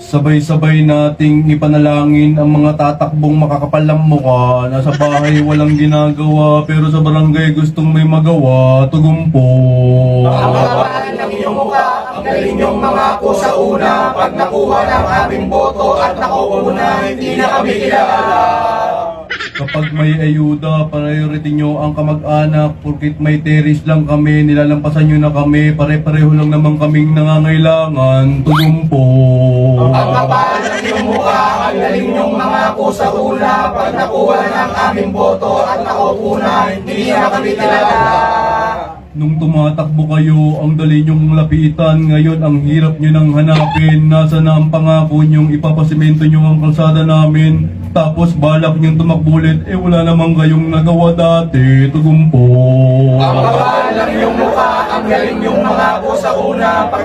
Sabay-sabay nating ipanalangin ang mga tatakbong makakapal ng mukha. Nasa bahay walang ginagawa, pero sa barangay gustong may magawa. Tugumpo. Ang kapal ng iyong mukha, ang galing niyong mangako sa una. Pag nakuha ng aming boto at nakuuna, hindi na kami kilala. Kapag may ayuda, priority nyo ang kamag-anak. Porkit may teris lang kami, nilalampasan nyo na kami. Pare-pareho lang naman kaming nangangailangan. Tugumpo. Ang kapal ng iyong mukha, ang galing niyong mangako sa una. Pag nakuha ng aming boto at nakuuna, hindi na kami kilala. Nung tumatakbo kayo, ang dali nyong lapitan. Ngayon, ang hirap nyo nang hanapin. Nasa na ang pangako nyong ipapasimento nyo ang kalsada namin. Tapos balak nyong tumakbulit, wala namang kayong nagawa dati. Tugumpo. Ang kapal ng iyong mukha, ang galing niyong mangako sa una. Pag